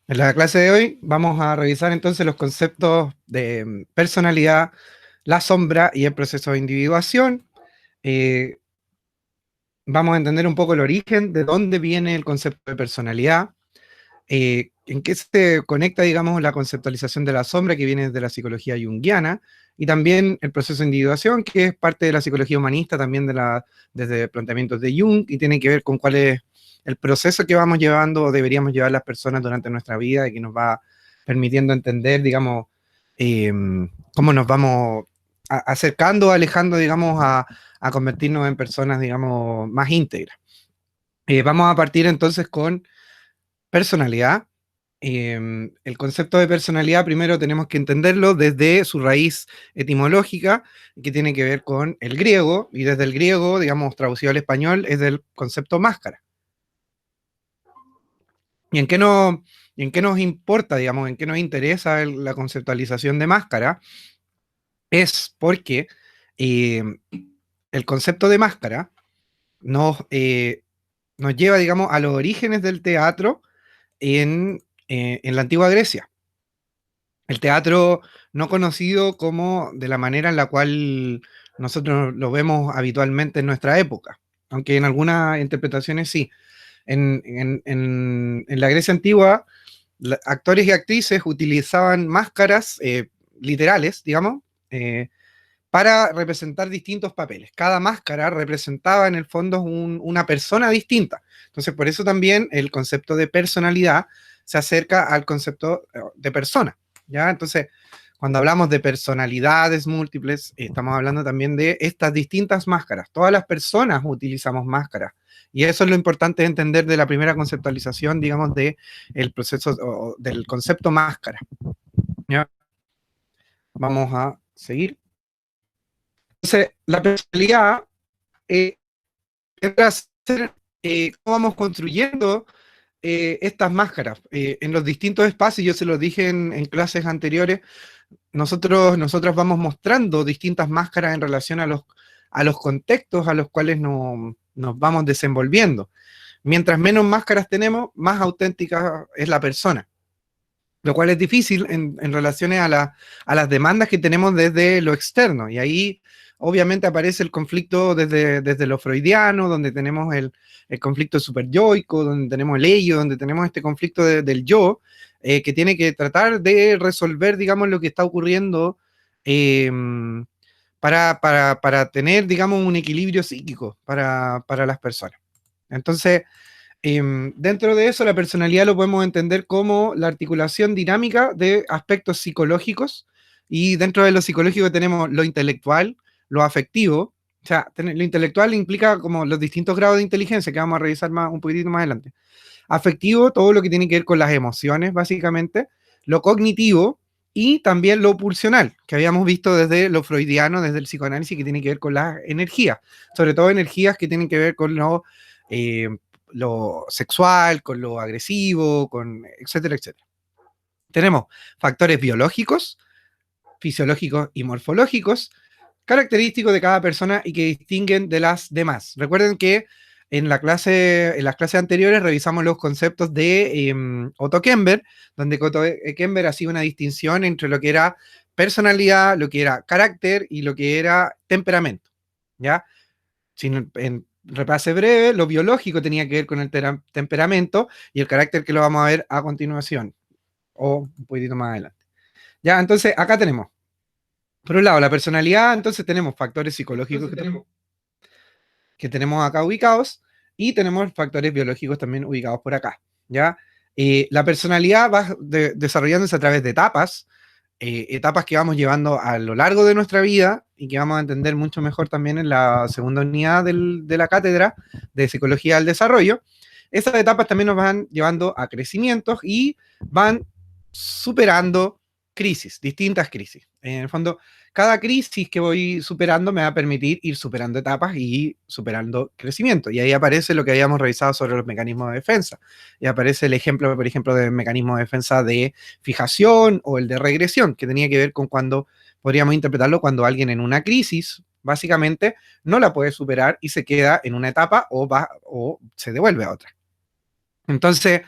En la clase de hoy vamos a revisar entonces los conceptos de personalidad, la sombra y el proceso de individuación. Eh, Vamos a entender un poco el origen, de dónde viene el concepto de personalidad, en qué se conecta, digamos, la conceptualización de la sombra que viene de la psicología junguiana, y también el proceso de individuación, que es parte de la psicología humanista, también desde planteamientos de Jung, y tiene que ver con cuál es el proceso que vamos llevando o deberíamos llevar las personas durante nuestra vida y que nos va permitiendo entender, digamos, eh, cómo nos vamos acercando, alejando, digamos, a convertirnos en personas, digamos, más íntegras. Vamos a partir entonces con personalidad. El concepto de personalidad primero tenemos que entenderlo desde su raíz etimológica, que tiene que ver con el griego, y desde el griego, digamos, traducido al español, es del concepto máscara. ¿Y en qué, no, y en qué nos importa, digamos, en qué nos interesa la conceptualización de máscara? Es porque eh, el concepto de máscara nos lleva, digamos, a los orígenes del teatro en la antigua Grecia. El teatro no conocido como de la manera en la cual nosotros lo vemos habitualmente en nuestra época, aunque en algunas interpretaciones sí. En la Grecia antigua, actores y actrices utilizaban máscaras literales, digamos, eh, para representar distintos papeles. Cada máscara representaba en el fondo una persona distinta. Entonces, por eso también el concepto de personalidad se acerca al concepto de persona. ¿Ya? Entonces, cuando hablamos de personalidades múltiples, estamos hablando también de estas distintas máscaras. Todas las personas utilizamos máscaras. Y eso es lo importante de entender de la primera conceptualización, digamos, del proceso o del concepto máscara. ¿Ya? Vamos a seguir. Entonces, la personalidad eh, entra a ser cómo vamos construyendo estas máscaras en los distintos espacios. Yo se los dije en clases anteriores. Nosotros vamos mostrando distintas máscaras en relación a los contextos a los cuales nos vamos desenvolviendo. Mientras menos máscaras tenemos, más auténtica es la persona, lo cual es difícil en relaciones a las demandas que tenemos desde lo externo. Y ahí obviamente aparece el conflicto desde lo freudiano, donde tenemos el conflicto superyoico, donde tenemos el ello, donde tenemos este conflicto del yo, que tiene que tratar de resolver, digamos, lo que está ocurriendo eh, para tener, digamos, un equilibrio psíquico para las personas. Entonces, dentro de eso, la personalidad lo podemos entender como la articulación dinámica de aspectos psicológicos, y dentro de lo psicológico tenemos lo intelectual, lo afectivo. O sea, lo intelectual implica como los distintos grados de inteligencia que vamos a revisar un poquitito más adelante. Afectivo, todo lo que tiene que ver con las emociones, básicamente. Lo cognitivo y también lo pulsional, que habíamos visto desde lo freudiano, desde el psicoanálisis, que tiene que ver con las energías, sobre todo energías que tienen que ver con eh, lo sexual, con lo agresivo, con etcétera, etcétera. Tenemos factores biológicos, fisiológicos y morfológicos, característicos de cada persona y que distinguen de las demás. Recuerden que en las clases anteriores revisamos los conceptos de Otto Kemper, donde Otto Kemper hacía una distinción entre lo que era personalidad, lo que era carácter y lo que era temperamento. ¿Ya? En repase breve, lo biológico tenía que ver con el temperamento y el carácter, que lo vamos a ver a continuación o un poquitito más adelante. Ya, entonces acá tenemos, por un lado, la personalidad. Entonces tenemos factores psicológicos que tenemos acá ubicados, y tenemos factores biológicos también ubicados por acá. ¿Ya? La personalidad va desarrollándose a través de etapas, etapas que vamos llevando a lo largo de nuestra vida y que vamos a entender mucho mejor también en la segunda unidad de la cátedra de Psicología del Desarrollo. Esas etapas también nos van llevando a crecimientos y van superando crisis, distintas crisis. En el fondo, cada crisis que voy superando me va a permitir ir superando etapas y superando crecimiento. Y ahí aparece lo que habíamos revisado sobre los mecanismos de defensa. Y aparece el ejemplo, por ejemplo, del mecanismo de defensa de fijación o el de regresión, que tenía que ver con cuando, podríamos interpretarlo, cuando alguien en una crisis, básicamente, no la puede superar y se queda en una etapa o se devuelve a otra. Entonces,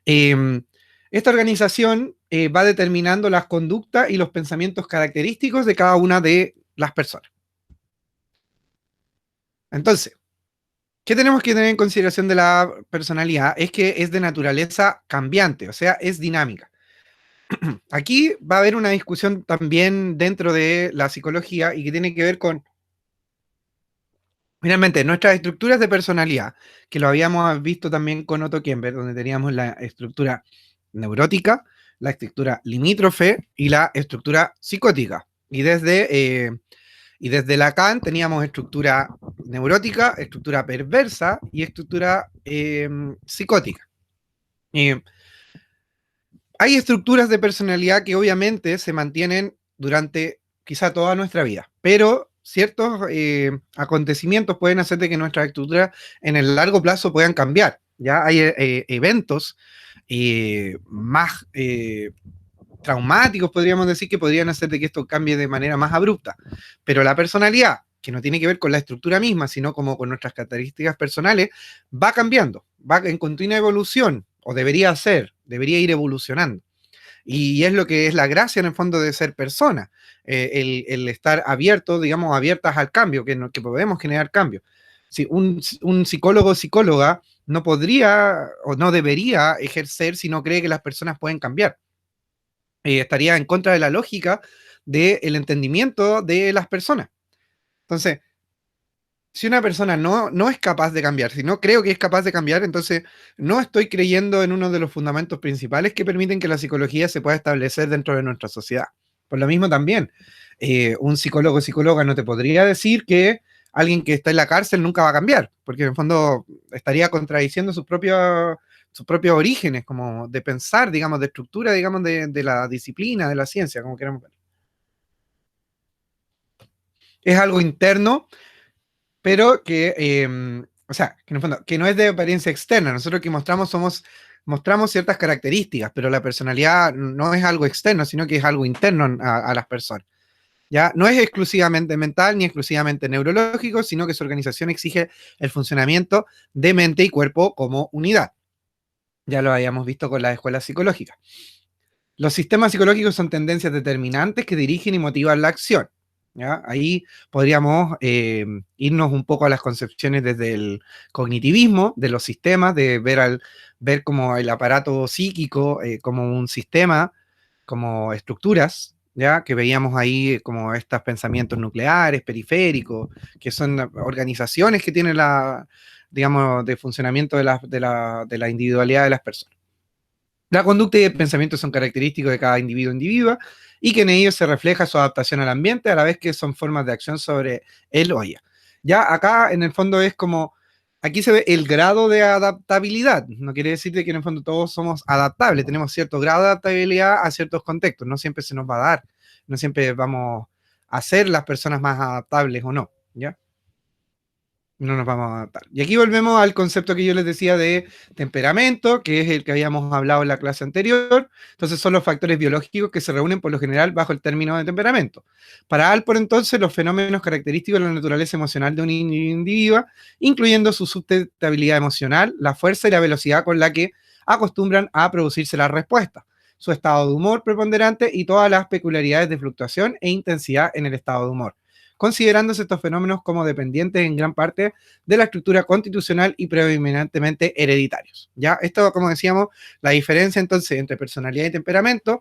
eh, Esta organización va determinando las conductas y los pensamientos característicos de cada una de las personas. Entonces, ¿qué tenemos que tener en consideración de la personalidad? Es que es de naturaleza cambiante, o sea, es dinámica. Aquí va a haber una discusión también dentro de la psicología y que tiene que ver con, finalmente, nuestras estructuras de personalidad, que lo habíamos visto también con Otto Kemper, donde teníamos la estructura neurótica, la estructura limítrofe y la estructura psicótica. Y desde Lacan teníamos estructura neurótica, estructura perversa y estructura psicótica. Hay estructuras de personalidad que obviamente se mantienen durante quizá toda nuestra vida, pero ciertos acontecimientos pueden hacer de que nuestras estructuras en el largo plazo puedan cambiar. Ya hay eventos más traumáticos, podríamos decir, que podrían hacer de que esto cambie de manera más abrupta. Pero la personalidad, que no tiene que ver con la estructura misma, sino como con nuestras características personales, va cambiando, va en continua evolución, o debería ir evolucionando. Y es lo que es la gracia en el fondo de ser persona, el estar abierto, digamos, abiertas al cambio, que podemos generar cambio. Si un psicólogo o psicóloga no podría o no debería ejercer si no cree que las personas pueden cambiar. Estaría en contra de la lógica del entendimiento de las personas. Entonces, si una persona no es capaz de cambiar, si no creo que es capaz de cambiar, entonces no estoy creyendo en uno de los fundamentos principales que permiten que la psicología se pueda establecer dentro de nuestra sociedad. Por lo mismo también, un psicólogo o psicóloga no te podría decir que alguien que está en la cárcel nunca va a cambiar, porque en el fondo estaría contradiciendo sus propios orígenes, como de pensar, digamos, de estructura, digamos, de la disciplina, de la ciencia, como queramos ver. Es algo interno pero o sea, que en el fondo, que no es de apariencia externa. Nosotros que mostramos ciertas características, pero la personalidad no es algo externo, sino que es algo interno a las personas. ¿Ya? No es exclusivamente mental ni exclusivamente neurológico, sino que su organización exige el funcionamiento de mente y cuerpo como unidad. Ya lo habíamos visto con las escuelas psicológicas. Los sistemas psicológicos son tendencias determinantes que dirigen y motivan la acción. ¿Ya? Ahí podríamos irnos un poco a las concepciones desde el cognitivismo, de los sistemas, de ver como el aparato psíquico como un sistema, como estructuras, ¿ya? Que veíamos ahí como estos pensamientos nucleares, periféricos, que son organizaciones que tienen digamos, de funcionamiento de la individualidad de las personas. La conducta y el pensamiento son característicos de cada individuo y que en ellos se refleja su adaptación al ambiente a la vez que son formas de acción sobre él o ella. Ya acá en el fondo es como, aquí se ve el grado de adaptabilidad. No quiere decir que en el fondo todos somos adaptables, tenemos cierto grado de adaptabilidad a ciertos contextos, no siempre se nos va a dar, no siempre vamos a ser las personas más adaptables o no, ¿ya? No nos vamos a adaptar. Y aquí volvemos al concepto que yo les decía de temperamento, que es el que habíamos hablado en la clase anterior. Entonces son los factores biológicos que se reúnen por lo general bajo el término de temperamento. Para Alport entonces los fenómenos característicos de la naturaleza emocional de un individuo, incluyendo su sustentabilidad emocional, la fuerza y la velocidad con la que acostumbran a producirse las respuestas, su estado de humor preponderante y todas las peculiaridades de fluctuación e intensidad en el estado de humor, considerándose estos fenómenos como dependientes en gran parte de la estructura constitucional y predominantemente hereditarios. Ya, esto, como decíamos, la diferencia entonces entre personalidad y temperamento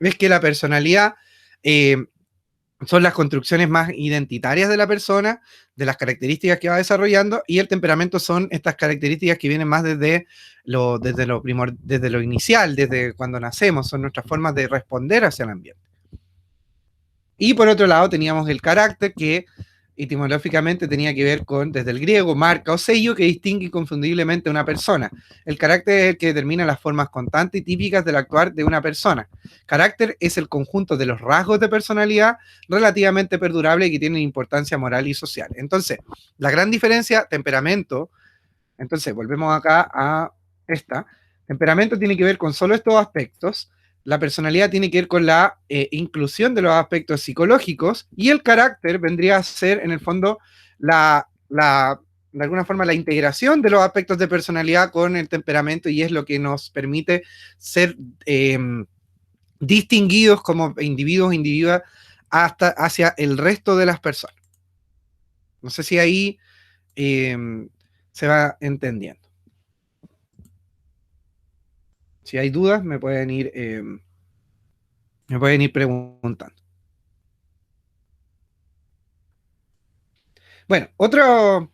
es que la personalidad son las construcciones más identitarias de la persona, de las características que va desarrollando, y el temperamento son estas características que vienen más desde lo inicial, desde cuando nacemos, son nuestras formas de responder hacia el ambiente. Y por otro lado teníamos el carácter que etimológicamente tenía que ver con, desde el griego, marca o sello que distingue inconfundiblemente a una persona. El carácter es el que determina las formas constantes y típicas del actuar de una persona. Carácter es el conjunto de los rasgos de personalidad relativamente perdurable y que tienen importancia moral y social. Entonces, la gran diferencia, temperamento, entonces volvemos acá a esta, temperamento tiene que ver con solo estos aspectos, la personalidad tiene que ver con la inclusión de los aspectos psicológicos y el carácter vendría a ser, en el fondo, la de alguna forma la integración de los aspectos de personalidad con el temperamento y es lo que nos permite ser distinguidos como individuos, individuas, hasta hacia el resto de las personas. No sé si ahí se va entendiendo. Si hay dudas, me pueden ir preguntando. Bueno, otros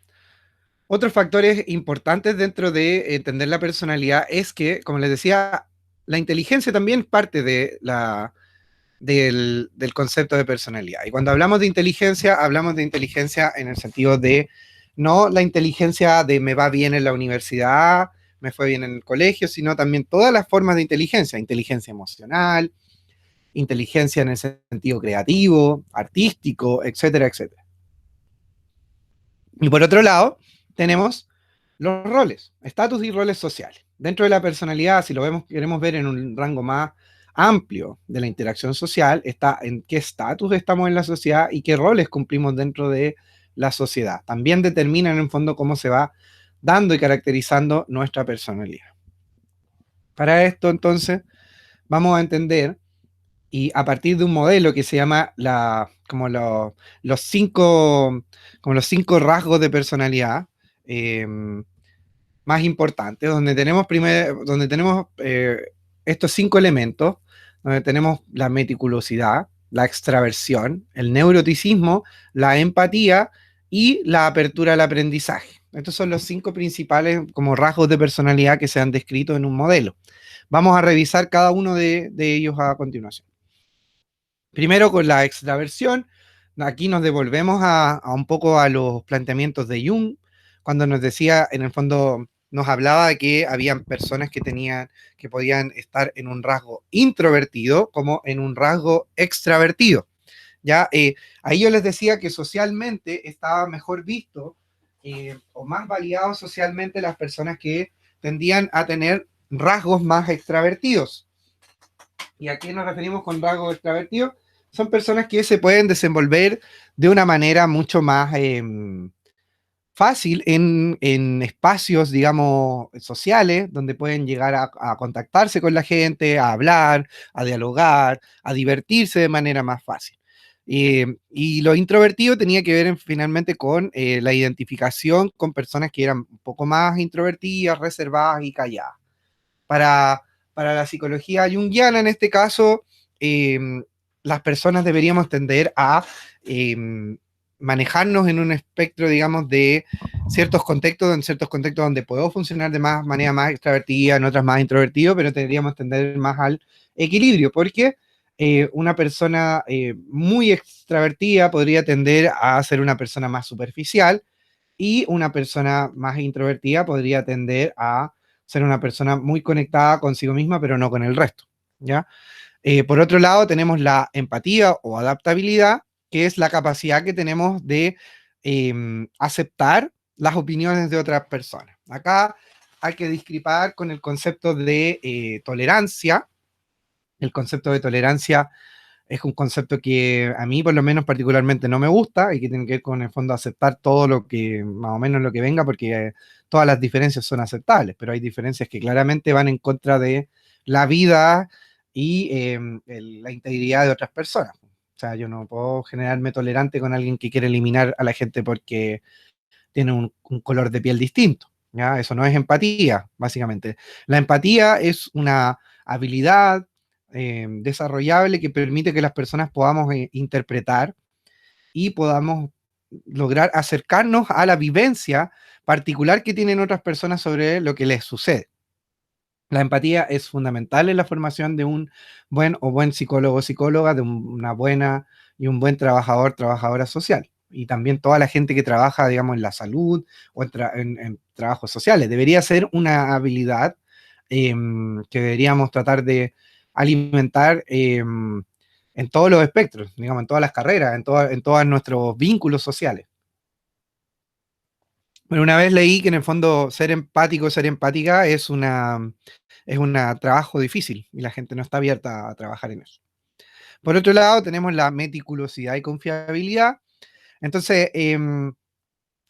factores importantes dentro de entender la personalidad es que, como les decía, la inteligencia también parte del concepto de personalidad. Y cuando hablamos de inteligencia en el sentido de no la inteligencia de me va bien en la universidad, me fue bien en el colegio, sino también todas las formas de inteligencia, inteligencia emocional, inteligencia en el sentido creativo, artístico, etcétera, etcétera. Y por otro lado, tenemos los roles, estatus y roles sociales. Dentro de la personalidad, si lo vemos, queremos ver en un rango más amplio de la interacción social, está en qué estatus estamos en la sociedad y qué roles cumplimos dentro de la sociedad. También determinan en el fondo cómo se va dando y caracterizando nuestra personalidad. Para esto, entonces, vamos a entender, y a partir de un modelo que se llama los cinco rasgos de personalidad, eh, más importantes, donde tenemos estos 5 elementos, donde tenemos la meticulosidad, la extraversión, el neuroticismo, la empatía y la apertura al aprendizaje. Estos son los 5 principales como rasgos de personalidad que se han descrito en un modelo. Vamos a revisar cada uno de ellos a continuación. Primero con la extraversión, aquí nos devolvemos a un poco a los planteamientos de Jung, cuando nos decía, en el fondo, nos hablaba de que habían personas que podían estar en un rasgo introvertido como en un rasgo extravertido. ¿Ya? Ahí yo les decía que socialmente estaba mejor visto o más validado socialmente las personas que tendían a tener rasgos más extravertidos. ¿Y a qué nos referimos con rasgos extravertidos? Son personas que se pueden desenvolver de una manera mucho más fácil en espacios, digamos, sociales, donde pueden llegar a contactarse con la gente, a hablar, a dialogar, a divertirse de manera más fácil. Y lo introvertido tenía que ver finalmente con la identificación con personas que eran un poco más introvertidas, reservadas y calladas. Para, para la psicología junguiana, en este caso, las personas deberíamos tender a manejarnos en un espectro, digamos, de ciertos contextos, en ciertos contextos donde puedo funcionar de manera más extravertida, en otras más introvertido, pero deberíamos tender más al equilibrio, porque una persona muy extravertida podría tender a ser una persona más superficial y una persona más introvertida podría tender a ser una persona muy conectada consigo misma, pero no con el resto, ¿ya? Por otro lado, tenemos la empatía o adaptabilidad, que es la capacidad que tenemos de aceptar las opiniones de otras personas. Acá hay que discrepar con el concepto de tolerancia. El concepto de tolerancia es un concepto que a mí por lo menos particularmente no me gusta y que tiene que ver con el fondo aceptar todo lo que, más o menos lo que venga, porque todas las diferencias son aceptables, pero hay diferencias que claramente van en contra de la vida y la integridad de otras personas. O sea, yo no puedo generarme tolerante con alguien que quiere eliminar a la gente porque tiene un color de piel distinto. ¿Ya? Eso no es empatía, básicamente. La empatía es una habilidad desarrollable que permite que las personas podamos interpretar y podamos lograr acercarnos a la vivencia particular que tienen otras personas sobre lo que les sucede. La empatía es fundamental en la formación de un buen psicólogo o psicóloga, de una buena y un buen trabajador, trabajadora social. Y también toda la gente que trabaja, digamos, en la salud o en trabajos sociales. Debería ser una habilidad que deberíamos tratar de alimentar en todos los espectros, digamos, en todas las carreras, en todos nuestros vínculos sociales. Bueno, una vez leí que en el fondo ser empático, ser empática es un trabajo difícil y la gente no está abierta a trabajar en eso. Por otro lado, tenemos la meticulosidad y confiabilidad. Entonces,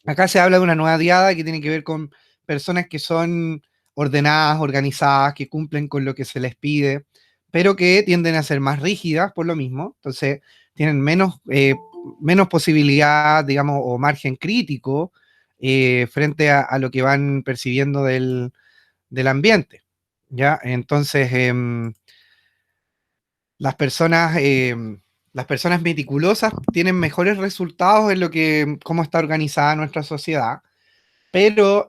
Acá se habla de una nueva diada que tiene que ver con personas que son ordenadas, organizadas, que cumplen con lo que se les pide, pero que tienden a ser más rígidas por lo mismo. Entonces, tienen menos posibilidad, digamos, o margen crítico frente a lo que van percibiendo del ambiente. ¿Ya? Entonces, las personas, las personas meticulosas tienen mejores resultados en lo que, cómo está organizada nuestra sociedad, pero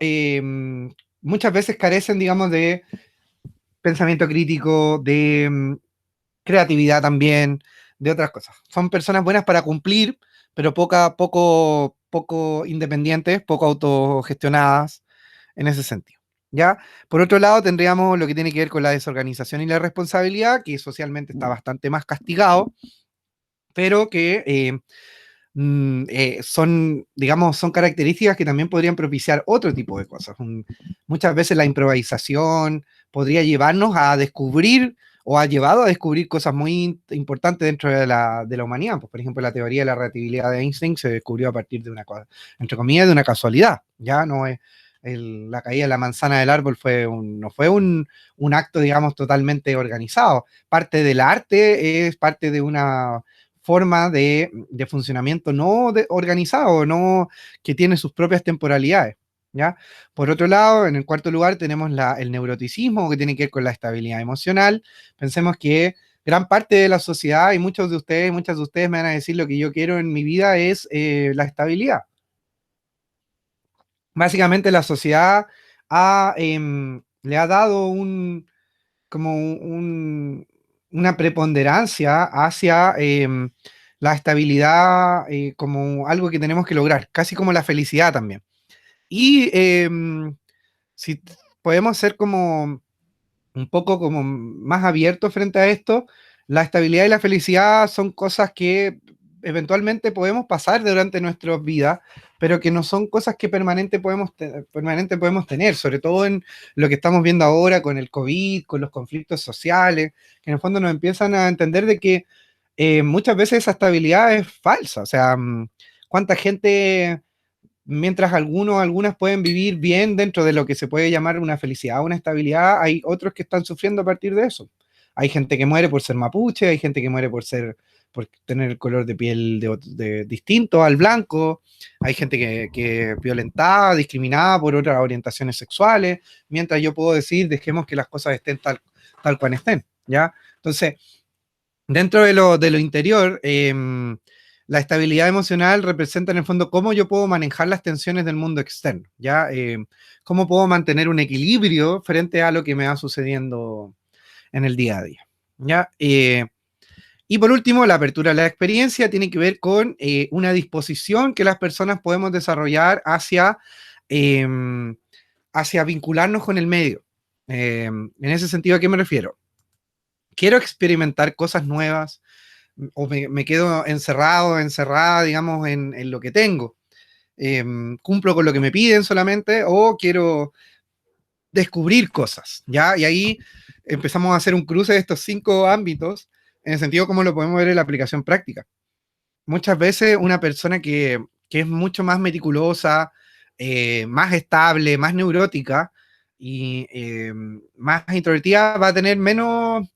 muchas veces carecen, digamos, de pensamiento crítico, de creatividad también, de otras cosas. Son personas buenas para cumplir, pero poco independientes, poco autogestionadas en ese sentido. ¿Ya? Por otro lado, tendríamos lo que tiene que ver con la desorganización y la responsabilidad, que socialmente está bastante más castigado, pero que son, digamos, son características que también podrían propiciar otro tipo de cosas. Muchas veces la improvisación podría llevarnos a descubrir o ha llevado a descubrir cosas muy importantes dentro de la humanidad. Pues, por ejemplo, la teoría de la relatividad de Einstein se descubrió a partir de una, entre comillas, de una casualidad. Ya no es la caída de la manzana del árbol no fue un acto, digamos, totalmente organizado. Parte del arte es parte de una forma de funcionamiento no organizado, no que tiene sus propias temporalidades. ¿Ya? Por otro lado, en el cuarto lugar tenemos el neuroticismo, que tiene que ver con la estabilidad emocional. Pensemos que gran parte de la sociedad y muchas de ustedes me van a decir lo que yo quiero en mi vida es la estabilidad. Básicamente la sociedad le ha dado como una preponderancia hacia la estabilidad como algo que tenemos que lograr, casi como la felicidad también. Y si podemos ser como un poco como más abiertos frente a esto, la estabilidad y la felicidad son cosas que eventualmente podemos pasar durante nuestras vidas, pero que no son cosas que permanente podemos tener, sobre todo en lo que estamos viendo ahora con el COVID, con los conflictos sociales, que en el fondo nos empiezan a entender de que muchas veces esa estabilidad es falsa. O sea, cuánta gente, mientras algunas pueden vivir bien dentro de lo que se puede llamar una felicidad, una estabilidad, hay otros que están sufriendo a partir de eso. Hay gente que muere por ser mapuche, hay gente que muere por tener el color de piel distinto al blanco, hay gente que es violentada, discriminada por otras orientaciones sexuales, mientras yo puedo decir, dejemos que las cosas estén tal cual estén, ¿ya? Entonces, dentro de lo interior, la estabilidad emocional representa en el fondo cómo yo puedo manejar las tensiones del mundo externo, ¿ya? Cómo puedo mantener un equilibrio frente a lo que me va sucediendo en el día a día, ¿ya? Y por último, la apertura a la experiencia tiene que ver con una disposición que las personas podemos desarrollar eh, hacia vincularnos con el medio. En ese sentido, ¿a qué me refiero? Quiero experimentar cosas nuevas, o me quedo encerrada, digamos, en lo que tengo. Cumplo con lo que me piden solamente o quiero descubrir cosas, ¿ya? Y ahí empezamos a hacer un cruce de estos 5 ámbitos en el sentido como lo podemos ver en la aplicación práctica. Muchas veces una persona que es mucho más meticulosa, más estable, más neurótica y más introvertida va a tener menos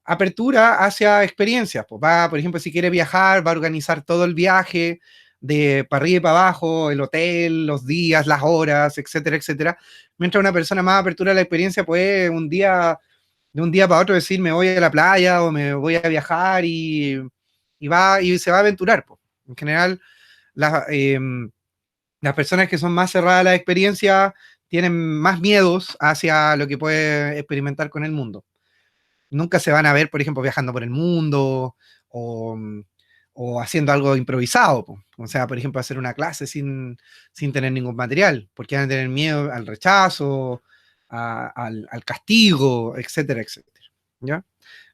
apertura hacia experiencias. Pues va, por ejemplo, si quiere viajar, va a organizar todo el viaje de para arriba y para abajo, el hotel, los días, las horas, etcétera, etcétera. Mientras una persona más apertura a la experiencia puede de un día para otro decir me voy a la playa o me voy a viajar y se va a aventurar. Pues. En general, las, eh, las personas que son más cerradas a la experiencia tienen más miedos hacia lo que puede experimentar con el mundo. Nunca se van a ver, por ejemplo, viajando por el mundo o, o haciendo algo improvisado. Po. O sea, por ejemplo, hacer una clase sin tener ningún material, porque van a tener miedo al rechazo, al castigo, etcétera, etcétera. ¿Ya?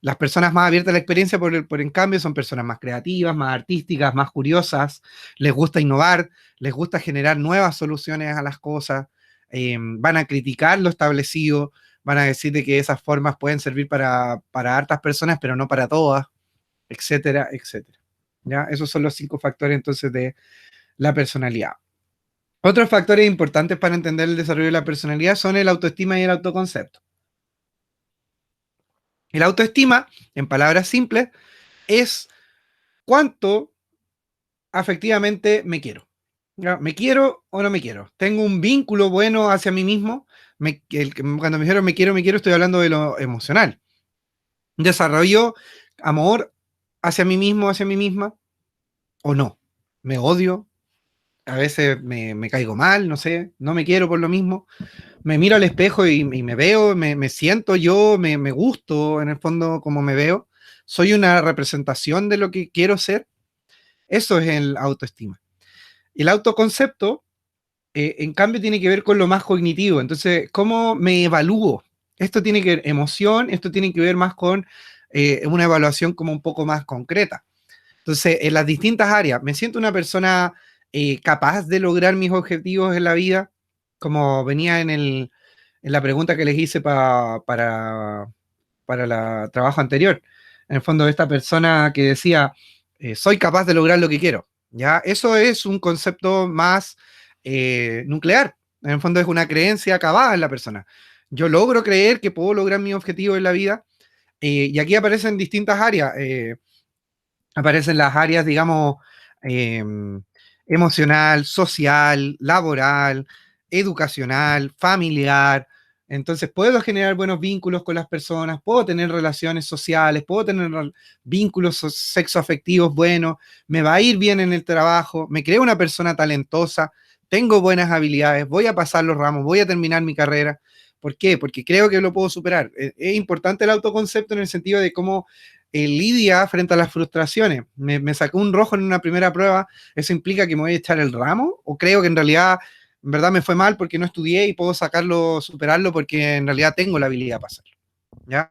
Las personas más abiertas a la experiencia, por en cambio, son personas más creativas, más artísticas, más curiosas, les gusta innovar, les gusta generar nuevas soluciones a las cosas, van a criticar lo establecido, van a decir de que esas formas pueden servir para hartas personas, pero no para todas, etcétera, etcétera. ¿Ya? Esos son los 5 factores entonces de la personalidad. Otros factores importantes para entender el desarrollo de la personalidad son el autoestima y el autoconcepto. El autoestima, en palabras simples, es cuánto afectivamente me quiero. ¿Ya? ¿Me quiero o no me quiero? ¿Tengo un vínculo bueno hacia mí mismo? Cuando me dijeron me quiero, estoy hablando de lo emocional. ¿Desarrollo amor hacia mí mismo, hacia mí misma? ¿O no? ¿Me odio? A veces me caigo mal, no sé, no me quiero por lo mismo. Me miro al espejo y me veo, me siento yo, me gusto en el fondo como me veo. Soy una representación de lo que quiero ser. Eso es el autoestima. El autoconcepto, en cambio, tiene que ver con lo más cognitivo. Entonces, ¿cómo me evalúo? Esto tiene que ver emoción, esto tiene que ver más con una evaluación como un poco más concreta. Entonces, en las distintas áreas, me siento una persona capaz de lograr mis objetivos en la vida, como venía en la pregunta que les hice para el trabajo anterior. En el fondo, esta persona que decía, soy capaz de lograr lo que quiero. ¿Ya? Eso es un concepto más nuclear. En el fondo es una creencia acabada en la persona. Yo logro creer que puedo lograr mi objetivo en la vida y aquí aparecen distintas áreas. Aparecen las áreas, digamos, eh, emocional, social, laboral, educacional, familiar. Entonces, puedo generar buenos vínculos con las personas, puedo tener relaciones sociales, puedo tener vínculos sexoafectivos buenos, me va a ir bien en el trabajo, me creo una persona talentosa, tengo buenas habilidades, voy a pasar los ramos, voy a terminar mi carrera. ¿Por qué? Porque creo que lo puedo superar. Es importante el autoconcepto en el sentido de cómo lidia frente a las frustraciones. Me sacó un rojo en una primera prueba, ¿eso implica que me voy a echar el ramo? ¿O creo que en verdad me fue mal porque no estudié y puedo sacarlo, superarlo porque en realidad tengo la habilidad para hacerlo? ¿Ya?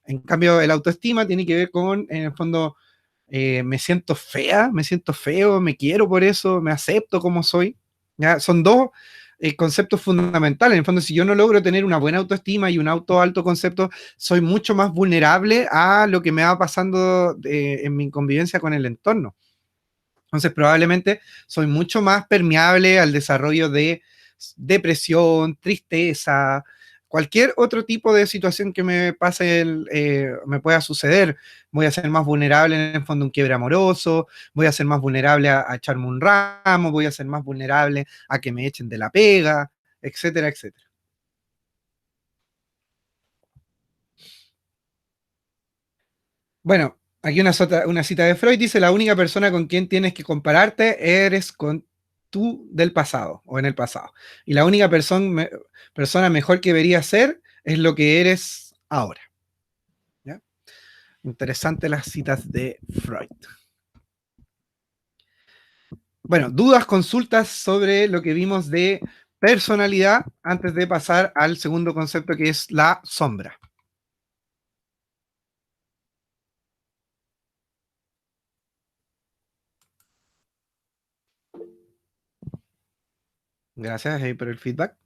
En cambio, el autoestima tiene que ver con, en el fondo, me siento fea, me siento feo, me quiero por eso, me acepto como soy. ¿Ya? Son dos conceptos fundamentales. En el fondo, si yo no logro tener una buena autoestima y un alto concepto, soy mucho más vulnerable a lo que me va pasando en mi convivencia con el entorno. Entonces, probablemente soy mucho más permeable al desarrollo de depresión, tristeza, cualquier otro tipo de situación que me pase, me pueda suceder. Voy a ser más vulnerable en el fondo a un quiebre amoroso, voy a ser más vulnerable a echarme un ramo, voy a ser más vulnerable a que me echen de la pega, etcétera, etcétera. Bueno, aquí una cita de Freud dice, la única persona con quien tienes que compararte eres con tú del pasado o en el pasado. Y la única persona mejor que deberías ser es lo que eres ahora. ¿Ya? Interesante las citas de Freud. Bueno, dudas, consultas sobre lo que vimos de personalidad antes de pasar al segundo concepto que es la sombra. Gracias por el feedback.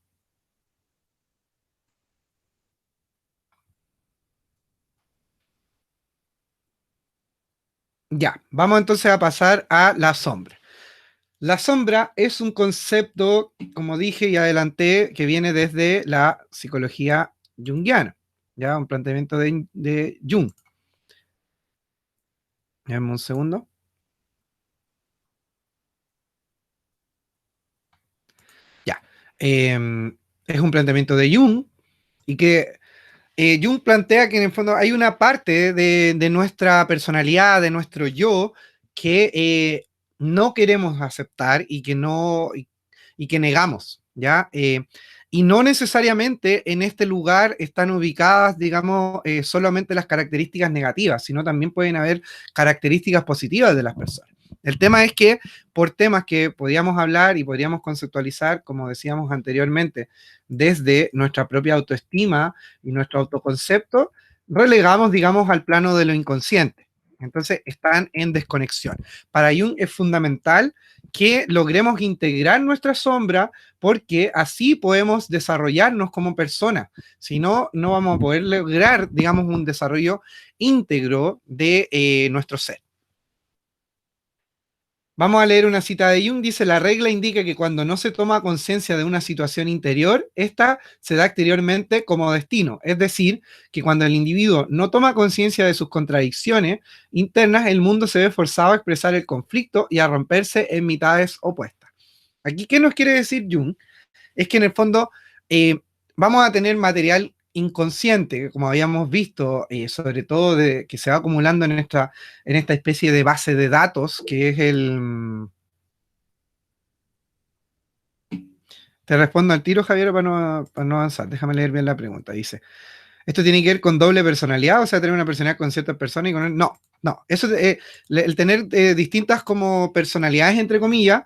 Ya, vamos entonces a pasar a la sombra. La sombra es un concepto, como dije y adelanté, que viene desde la psicología junguiana, ya un planteamiento de Jung. Dame un segundo. Ya. Es un planteamiento de Jung y que Jung plantea que en el fondo hay una parte de nuestra personalidad, de nuestro yo, que no queremos aceptar y que no y que negamos, ¿ya? Y no necesariamente en este lugar están ubicadas, digamos, solamente las características negativas, sino también pueden haber características positivas de las personas. El tema es que por temas que podríamos hablar y podríamos conceptualizar, como decíamos anteriormente, desde nuestra propia autoestima y nuestro autoconcepto, relegamos, digamos, al plano de lo inconsciente. Entonces están en desconexión. Para Jung es fundamental que logremos integrar nuestra sombra porque así podemos desarrollarnos como personas. Si no, no vamos a poder lograr, digamos, un desarrollo íntegro de nuestro ser. Vamos a leer una cita de Jung. Dice, la regla indica que cuando no se toma conciencia de una situación interior, esta se da exteriormente como destino. Es decir, que cuando el individuo no toma conciencia de sus contradicciones internas, el mundo se ve forzado a expresar el conflicto y a romperse en mitades opuestas. Aquí, ¿qué nos quiere decir Jung? Es que en el fondo vamos a tener material inconsciente, como habíamos visto, sobre todo que se va acumulando en esta especie de base de datos, que es el... Te respondo al tiro, Javier, para no avanzar. Déjame leer bien la pregunta. Dice, ¿esto tiene que ver con doble personalidad? O sea, tener una personalidad con ciertas personas y con... No, no. Eso, el tener distintas como personalidades, entre comillas,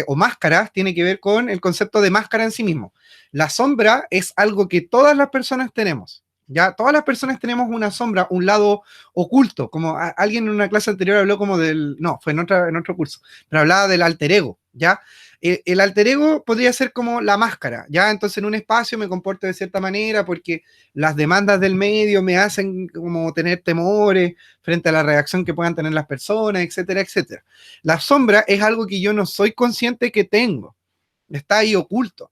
o máscaras, tiene que ver con el concepto de máscara en sí mismo. La sombra es algo que todas las personas tenemos. Ya, todas las personas tenemos una sombra, un lado oculto, como alguien en una clase anterior habló como del, no, fue en otro curso, pero hablaba del alter ego, ¿ya? El alter ego podría ser como la máscara, ¿ya? Entonces en un espacio me comporto de cierta manera porque las demandas del medio me hacen como tener temores frente a la reacción que puedan tener las personas, etcétera, etcétera. La sombra es algo que yo no soy consciente que tengo, está ahí oculto.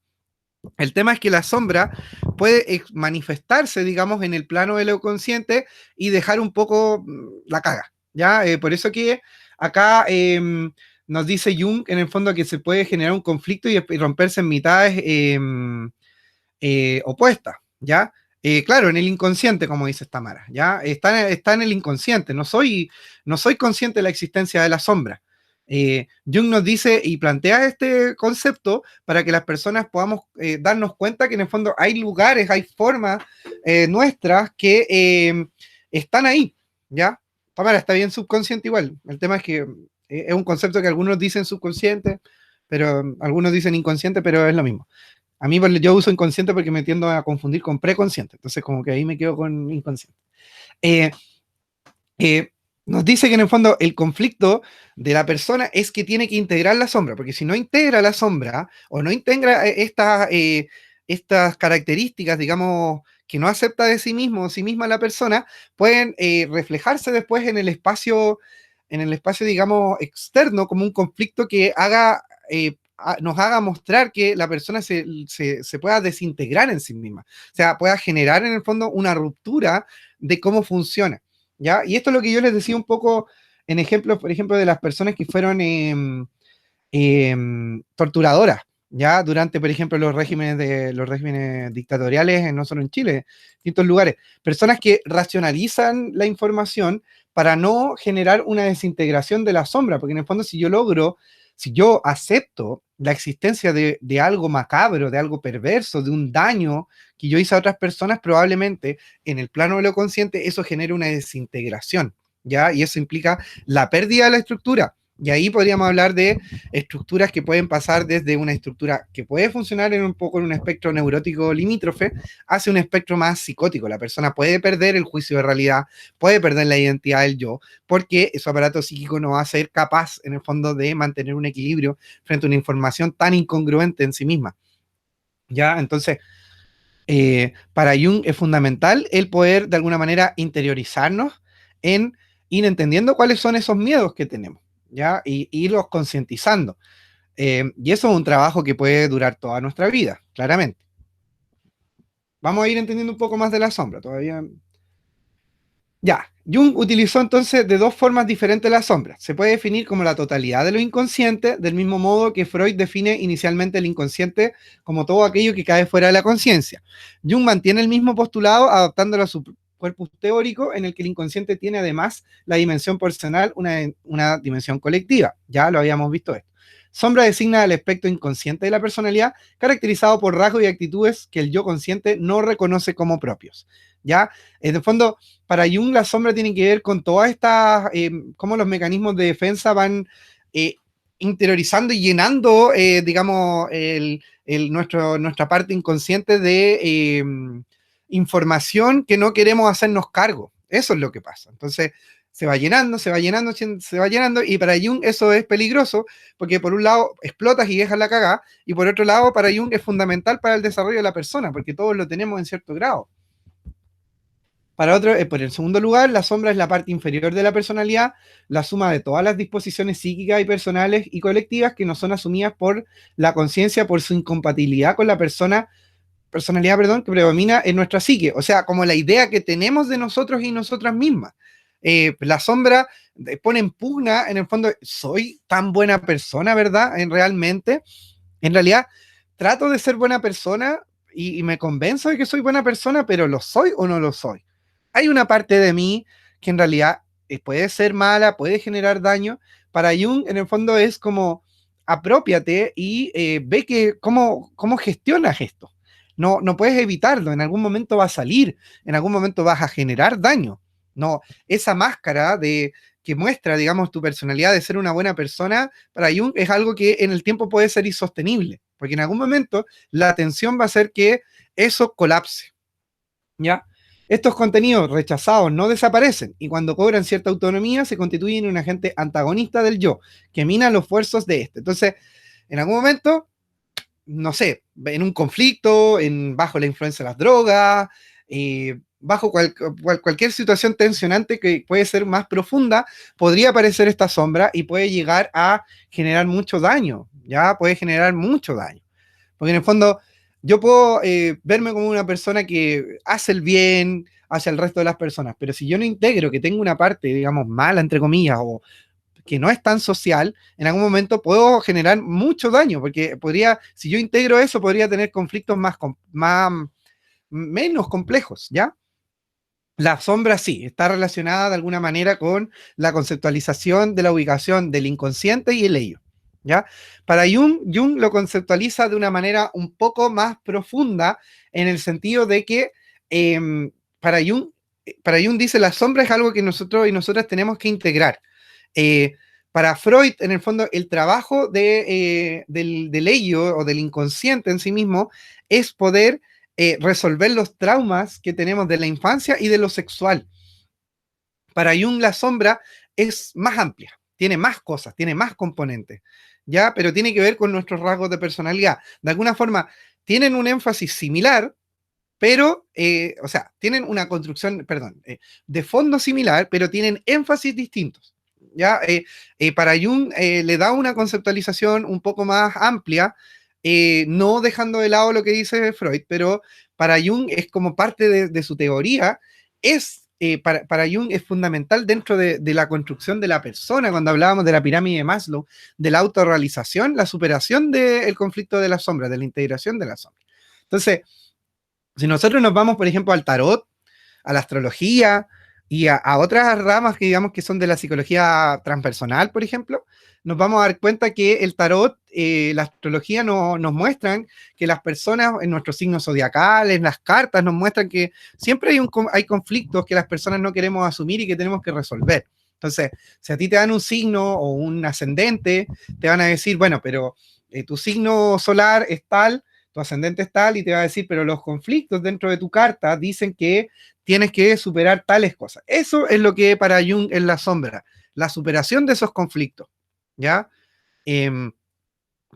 El tema es que la sombra puede manifestarse, digamos, en el plano de lo consciente y dejar un poco la caga, ¿ya? Por eso que acá nos dice Jung, en el fondo, que se puede generar un conflicto y romperse en mitades opuestas, ¿ya? Claro, en el inconsciente, como dice Tamara, ¿ya? Está en el inconsciente, no soy consciente de la existencia de la sombra. Jung nos dice y plantea este concepto para que las personas podamos darnos cuenta que en el fondo hay lugares, hay formas nuestras que están ahí, ¿ya? Tamara, está bien subconsciente igual. El tema es que es un concepto que algunos dicen subconsciente, pero algunos dicen inconsciente, pero es lo mismo. A mí yo uso inconsciente porque me tiendo a confundir con preconsciente, entonces como que ahí me quedo con inconsciente. Eh, eh, Nos dice que en el fondo el conflicto de la persona es que tiene que integrar la sombra, porque si no integra la sombra o no integra estas características, digamos, que no acepta de sí mismo o sí misma la persona, pueden reflejarse después en el espacio, digamos, externo, como un conflicto que nos haga mostrar que la persona se pueda desintegrar en sí misma, o sea, pueda generar en el fondo una ruptura de cómo funciona. ¿Ya? Y esto es lo que yo les decía un poco en ejemplos, por ejemplo, de las personas que fueron torturadoras, ¿ya? Durante, por ejemplo, los regímenes dictatoriales, no solo en Chile, en distintos lugares. Personas que racionalizan la información para no generar una desintegración de la sombra, porque en el fondo si yo acepto la existencia de algo macabro, de algo perverso, de un daño que yo hice a otras personas, probablemente en el plano de lo consciente eso genera una desintegración, ¿ya? Y eso implica la pérdida de la estructura. Y ahí podríamos hablar de estructuras que pueden pasar desde una estructura que puede funcionar un poco en un espectro neurótico limítrofe hacia un espectro más psicótico. La persona puede perder el juicio de realidad, puede perder la identidad del yo, porque su aparato psíquico no va a ser capaz, en el fondo, de mantener un equilibrio frente a una información tan incongruente en sí misma. ¿Ya? Entonces, para Jung es fundamental el poder de alguna manera interiorizarnos en ir entendiendo cuáles son esos miedos que tenemos, ¿ya? Y irlos concientizando. Y eso es un trabajo que puede durar toda nuestra vida, claramente. Vamos a ir entendiendo un poco más de la sombra, todavía. Ya, Jung utilizó entonces de dos formas diferentes la sombra. Se puede definir como la totalidad de lo inconsciente, del mismo modo que Freud define inicialmente el inconsciente como todo aquello que cae fuera de la conciencia. Jung mantiene el mismo postulado adaptándolo a su corpus teórico, en el que el inconsciente tiene además la dimensión personal, una dimensión colectiva. Ya lo habíamos visto esto. Sombra designa el aspecto inconsciente de la personalidad, caracterizado por rasgos y actitudes que el yo consciente no reconoce como propios. ¿Ya? En el fondo, para Jung la sombra tiene que ver con todas estas, cómo los mecanismos de defensa van eh, interiorizando y llenando, digamos, nuestra parte inconsciente de información que no queremos hacernos cargo. Eso es lo que pasa. Entonces, se va llenando, se va llenando, se va llenando, y para Jung eso es peligroso, porque por un lado explotas y dejas la cagada, y por otro lado, para Jung es fundamental para el desarrollo de la persona, porque todos lo tenemos en cierto grado. Para otro, por el segundo lugar, la sombra es la parte inferior de la personalidad, la suma de todas las disposiciones psíquicas y personales y colectivas que no son asumidas por la conciencia por su incompatibilidad con la personalidad, perdón, que predomina en nuestra psique, o sea, como la idea que tenemos de nosotros y nosotras mismas. La sombra pone en pugna, en el fondo, soy tan buena persona, ¿verdad? En realidad, trato de ser buena persona y me convenzo de que soy buena persona, pero ¿lo soy o no lo soy? Hay una parte de mí que en realidad puede ser mala, puede generar daño. Para Jung, en el fondo, es como apropiate y ve que cómo gestionas esto. No puedes evitarlo, en algún momento va a salir, en algún momento vas a generar daño. No, esa máscara que muestra, digamos, tu personalidad de ser una buena persona, para Jung es algo que en el tiempo puede ser insostenible, porque en algún momento la tensión va a hacer que eso colapse, ¿ya? Estos contenidos rechazados no desaparecen y cuando cobran cierta autonomía se constituyen en un agente antagonista del yo, que mina los esfuerzos de este. Entonces, en algún momento no sé, en un conflicto, bajo la influencia de las drogas, bajo cualquier situación tensionante que puede ser más profunda, podría aparecer esta sombra y puede llegar a generar mucho daño, ¿ya? Puede generar mucho daño. Porque en el fondo yo puedo verme como una persona que hace el bien hacia el resto de las personas, pero si yo no integro que tengo una parte, digamos, mala, entre comillas, o que no es tan social, en algún momento puedo generar mucho daño, porque si yo integro eso, podría tener conflictos menos complejos, ¿ya? La sombra sí, está relacionada de alguna manera con la conceptualización de la ubicación del inconsciente y el ello, ¿ya? Para Jung lo conceptualiza de una manera un poco más profunda, en el sentido de que eh, para, Jung, para Jung dice, la sombra es algo que nosotros y nosotras tenemos que integrar. Eh, para Freud, en el fondo, el trabajo del ello o del inconsciente en sí mismo es poder resolver los traumas que tenemos de la infancia y de lo sexual. Para Jung la sombra es más amplia, tiene más cosas, tiene más componentes, ¿ya? Pero tiene que ver con nuestros rasgos de personalidad. De alguna forma, tienen un énfasis similar, pero, o sea, tienen una construcción, perdón, de fondo similar, pero tienen énfasis distintos. ¿Ya? Para Jung le da una conceptualización un poco más amplia, no dejando de lado lo que dice Freud, pero para Jung es como parte de su teoría, para Jung es fundamental dentro de la construcción de la persona, cuando hablábamos de la pirámide de Maslow, de la autorrealización, la superación del conflicto de la sombra, de la integración de la sombra. Entonces, si nosotros nos vamos, por ejemplo, al tarot, a la astrología y a otras ramas que digamos que son de la psicología transpersonal, por ejemplo, nos vamos a dar cuenta que el tarot, la astrología nos muestran que las personas en nuestros signos zodiacales, las cartas nos muestran que siempre hay conflictos que las personas no queremos asumir y que tenemos que resolver. Entonces, si a ti te dan un signo o un ascendente, te van a decir, bueno, pero tu signo solar es tal, tu ascendente es tal, y te va a decir, pero los conflictos dentro de tu carta dicen que tienes que superar tales cosas. Eso es lo que para Jung es la sombra, la superación de esos conflictos, ¿ya? Eh,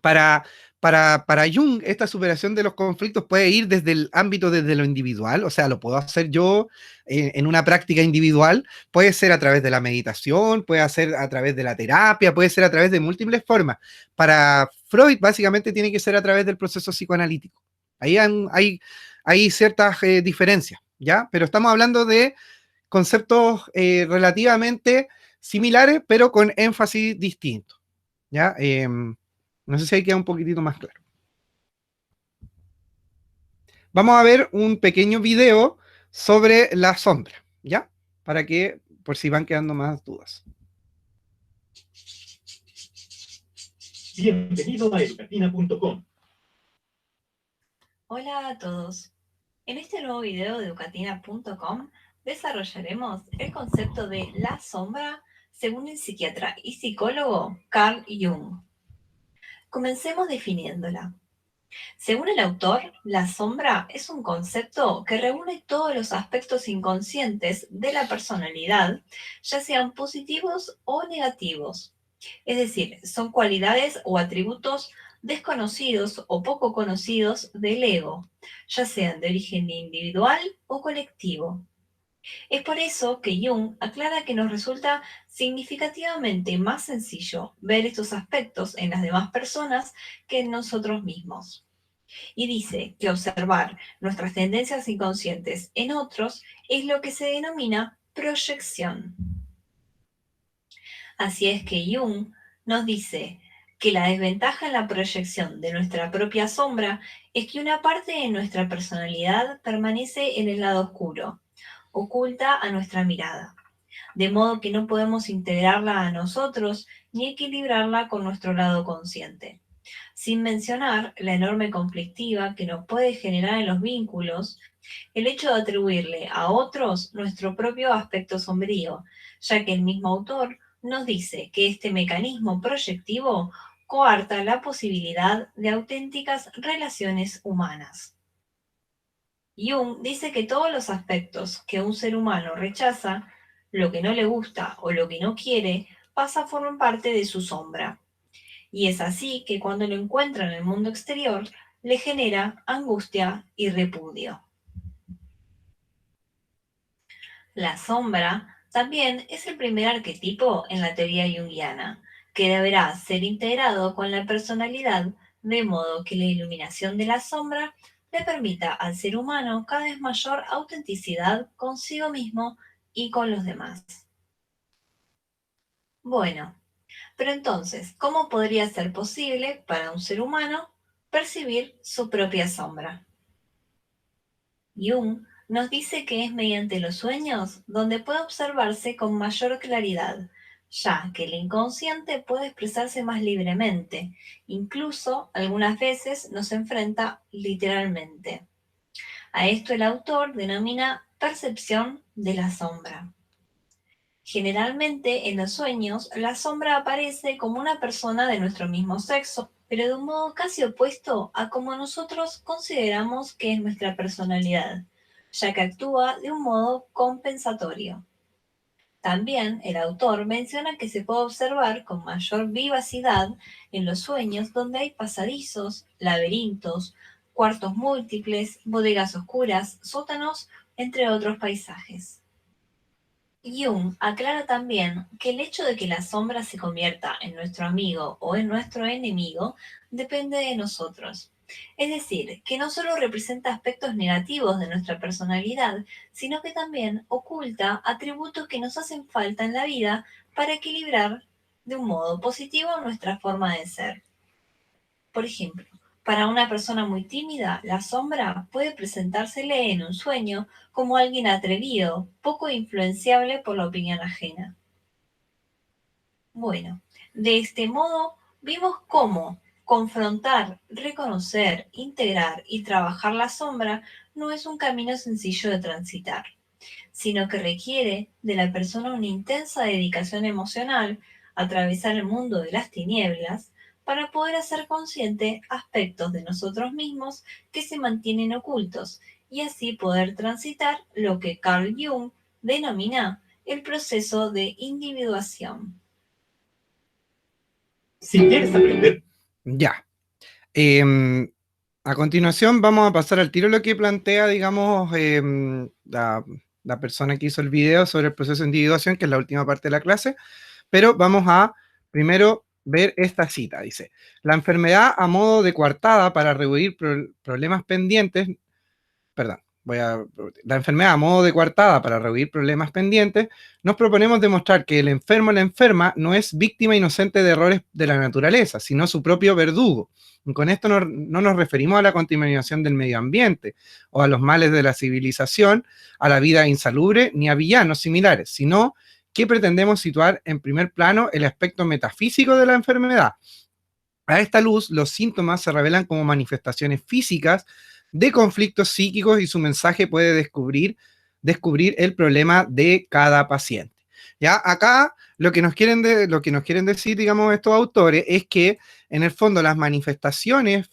para, para Jung, esta superación de los conflictos puede ir desde el ámbito, desde lo individual, o sea, lo puedo hacer yo en una práctica individual, puede ser a través de la meditación, puede ser a través de la terapia, puede ser a través de múltiples formas. Para Freud, básicamente, tiene que ser a través del proceso psicoanalítico. Ahí hay ciertas diferencias, ¿ya? Pero estamos hablando de conceptos relativamente similares, pero con énfasis distinto, ¿ya? No sé si ahí queda un poquitito más claro. Vamos a ver un pequeño video sobre la sombra, ¿ya? Para que, por si van quedando más dudas. Bienvenido a educatina.com. Hola a todos. En este nuevo video de educatina.com desarrollaremos el concepto de la sombra según el psiquiatra y psicólogo Carl Jung. Comencemos definiéndola. Según el autor, la sombra es un concepto que reúne todos los aspectos inconscientes de la personalidad, ya sean positivos o negativos. Es decir, son cualidades o atributos desconocidos o poco conocidos del ego, ya sean de origen individual o colectivo. Es por eso que Jung aclara que nos resulta significativamente más sencillo ver estos aspectos en las demás personas que en nosotros mismos. Y dice que observar nuestras tendencias inconscientes en otros es lo que se denomina proyección. Así es que Jung nos dice que la desventaja en la proyección de nuestra propia sombra es que una parte de nuestra personalidad permanece en el lado oscuro, oculta a nuestra mirada, de modo que no podemos integrarla a nosotros ni equilibrarla con nuestro lado consciente. Sin mencionar la enorme conflictiva que nos puede generar en los vínculos el hecho de atribuirle a otros nuestro propio aspecto sombrío, ya que el mismo autor nos dice que este mecanismo proyectivo coarta la posibilidad de auténticas relaciones humanas. Jung dice que todos los aspectos que un ser humano rechaza, lo que no le gusta o lo que no quiere, pasa a formar parte de su sombra. Y es así que cuando lo encuentra en el mundo exterior, le genera angustia y repudio. La sombra también es el primer arquetipo en la teoría junguiana, que deberá ser integrado con la personalidad, de modo que la iluminación de la sombra le permita al ser humano cada vez mayor autenticidad consigo mismo y con los demás. Bueno, pero entonces, ¿cómo podría ser posible para un ser humano percibir su propia sombra? Jung nos dice que es mediante los sueños donde puede observarse con mayor claridad, ya que el inconsciente puede expresarse más libremente, incluso algunas veces nos enfrenta literalmente. A esto el autor denomina percepción de la sombra. Generalmente en los sueños la sombra aparece como una persona de nuestro mismo sexo, pero de un modo casi opuesto a como nosotros consideramos que es nuestra personalidad, ya que actúa de un modo compensatorio. También el autor menciona que se puede observar con mayor vivacidad en los sueños donde hay pasadizos, laberintos, cuartos múltiples, bodegas oscuras, sótanos, entre otros paisajes. Jung aclara también que el hecho de que la sombra se convierta en nuestro amigo o en nuestro enemigo depende de nosotros. Es decir, que no solo representa aspectos negativos de nuestra personalidad, sino que también oculta atributos que nos hacen falta en la vida para equilibrar de un modo positivo nuestra forma de ser. Por ejemplo, para una persona muy tímida, la sombra puede presentársele en un sueño como alguien atrevido, poco influenciable por la opinión ajena. Bueno, de este modo vimos cómo confrontar, reconocer, integrar y trabajar la sombra no es un camino sencillo de transitar, sino que requiere de la persona una intensa dedicación emocional, atravesar el mundo de las tinieblas, para poder hacer consciente aspectos de nosotros mismos que se mantienen ocultos y así poder transitar lo que Carl Jung denomina el proceso de individuación. Si quieres aprender, Ya. A continuación vamos a pasar al tiro lo que plantea, digamos, la persona que hizo el video sobre el proceso de individuación, que es la última parte de la clase, pero vamos a primero ver esta cita. Dice, la enfermedad a modo de coartada para rehuir problemas pendientes, perdón, la enfermedad a modo de coartada para rehuir problemas pendientes, nos proponemos demostrar que el enfermo o la enferma no es víctima inocente de errores de la naturaleza, sino su propio verdugo. Y con esto no nos referimos a la contaminación del medio ambiente o a los males de la civilización, a la vida insalubre, ni a villanos similares, sino que pretendemos situar en primer plano el aspecto metafísico de la enfermedad. A esta luz, los síntomas se revelan como manifestaciones físicas de conflictos psíquicos y su mensaje puede descubrir el problema de cada paciente. Ya acá lo que nos quieren decir, digamos, estos autores es que en el fondo las manifestaciones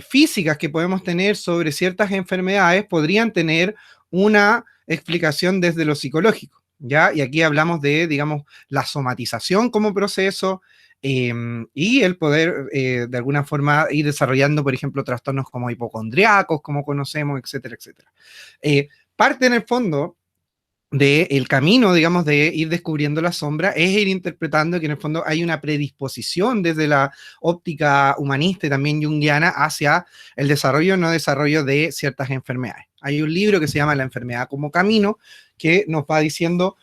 físicas que podemos tener sobre ciertas enfermedades podrían tener una explicación desde lo psicológico, ¿ya? Y aquí hablamos de, digamos, la somatización como proceso, y el poder, de alguna forma, ir desarrollando, por ejemplo, trastornos como hipocondriacos, como conocemos, etcétera, etcétera. parte en el fondo del camino, digamos, de ir descubriendo la sombra, es ir interpretando que en el fondo hay una predisposición desde la óptica humanista y también junguiana hacia el desarrollo o no desarrollo de ciertas enfermedades. Hay un libro que se llama La enfermedad como camino, que nos va diciendo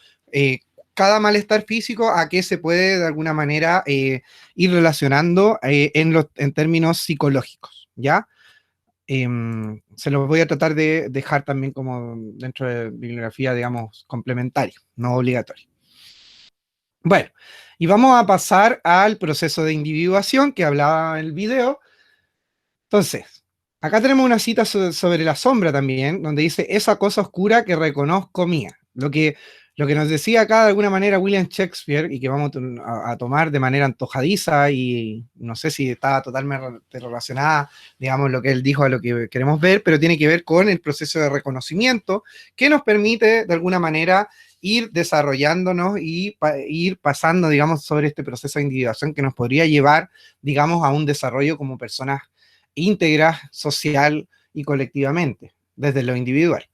cada malestar físico a qué se puede de alguna manera ir relacionando en términos psicológicos, ¿ya? Se los voy a tratar de dejar también como dentro de bibliografía, digamos, complementaria, no obligatoria. Bueno, y vamos a pasar al proceso de individuación que hablaba en el video. Entonces, acá tenemos una cita sobre la sombra también, donde dice, esa cosa oscura que reconozco mía. Lo que nos decía acá de alguna manera William Shakespeare, y que vamos a tomar de manera antojadiza, y no sé si está totalmente relacionada, digamos, lo que él dijo a lo que queremos ver, pero tiene que ver con el proceso de reconocimiento, que nos permite de alguna manera ir desarrollándonos y ir pasando, digamos, sobre este proceso de individuación que nos podría llevar, digamos, a un desarrollo como personas íntegras, social y colectivamente, desde lo individual.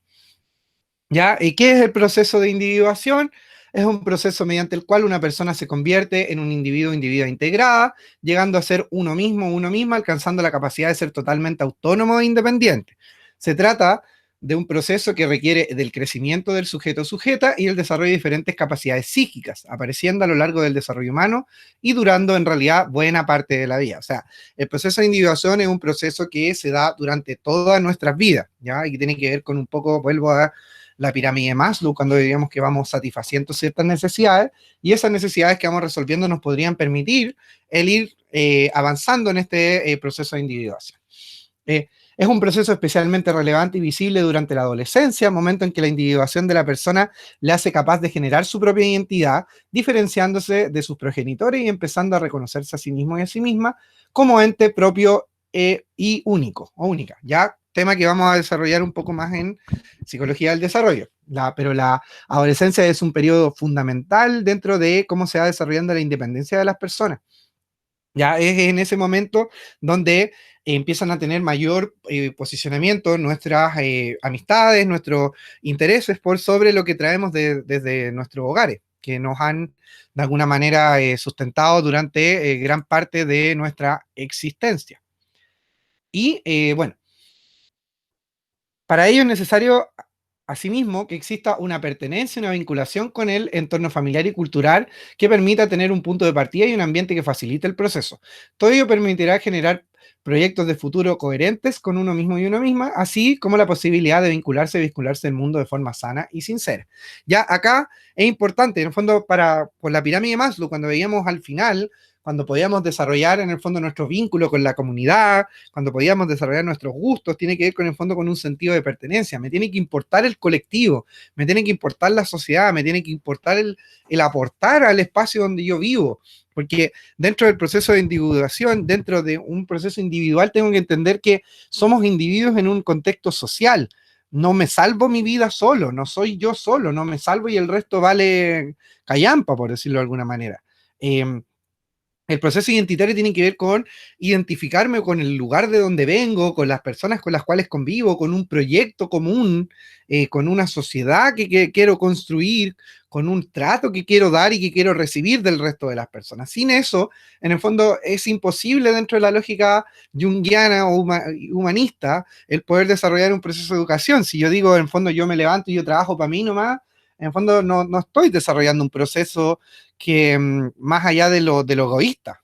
¿Ya? ¿Y qué es el proceso de individuación? Es un proceso mediante el cual una persona se convierte en un individuo o individua integrada, llegando a ser uno mismo o uno misma, alcanzando la capacidad de ser totalmente autónomo e independiente. Se trata de un proceso que requiere del crecimiento del sujeto o sujeta y el desarrollo de diferentes capacidades psíquicas, apareciendo a lo largo del desarrollo humano y durando en realidad buena parte de la vida. O sea, el proceso de individuación es un proceso que se da durante todas nuestras vidas, ¿ya? Y que tiene que ver con un poco, vuelvo a la pirámide de Maslow, cuando digamos que vamos satisfaciendo ciertas necesidades, y esas necesidades que vamos resolviendo nos podrían permitir el ir avanzando en este proceso de individuación. Es un proceso especialmente relevante y visible durante la adolescencia, momento en que la individuación de la persona le hace capaz de generar su propia identidad, diferenciándose de sus progenitores y empezando a reconocerse a sí mismo y a sí misma como ente propio y único o única. Ya tema que vamos a desarrollar un poco más en psicología del desarrollo. Pero la adolescencia es un periodo fundamental dentro de cómo se va desarrollando la independencia de las personas. Ya es en ese momento donde empiezan a tener mayor posicionamiento nuestras amistades, nuestros intereses por sobre lo que traemos desde nuestros hogares, que nos han de alguna manera sustentado durante gran parte de nuestra existencia. Y bueno, para ello es necesario, asimismo, que exista una pertenencia, una vinculación con el entorno familiar y cultural que permita tener un punto de partida y un ambiente que facilite el proceso. Todo ello permitirá generar proyectos de futuro coherentes con uno mismo y una misma, así como la posibilidad de vincularse al mundo de forma sana y sincera. Ya acá es importante, en el fondo, por la pirámide de Maslow, cuando veíamos al final, cuando podíamos desarrollar en el fondo nuestro vínculo con la comunidad, cuando podíamos desarrollar nuestros gustos, tiene que ver con el fondo con un sentido de pertenencia. Me tiene que importar el colectivo, me tiene que importar la sociedad, me tiene que importar el aportar al espacio donde yo vivo. Porque dentro del proceso de individuación, dentro de un proceso individual, tengo que entender que somos individuos en un contexto social. No me salvo mi vida solo, no soy yo solo, no me salvo y el resto vale callampa, por decirlo de alguna manera. El proceso identitario tiene que ver con identificarme con el lugar de donde vengo, con las personas con las cuales convivo, con un proyecto común, con una sociedad que quiero construir, con un trato que quiero dar y que quiero recibir del resto de las personas. Sin eso, en el fondo, es imposible dentro de la lógica junguiana o humanista el poder desarrollar un proceso de educación. Si yo digo, en el fondo, yo me levanto y yo trabajo para mí nomás, en el fondo no estoy desarrollando un proceso que más allá de lo egoísta.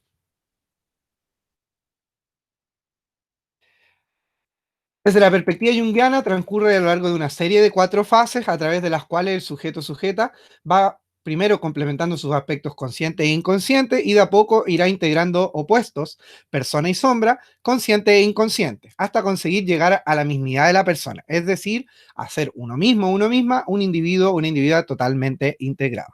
Desde la perspectiva junguiana transcurre a lo largo de una serie de 4 fases a través de las cuales el sujeto sujeta va primero complementando sus aspectos conscientes e inconscientes y de a poco irá integrando opuestos, persona y sombra, consciente e inconsciente, hasta conseguir llegar a la mismidad de la persona, es decir, a ser uno mismo, uno misma, un individuo, una individua totalmente integrado.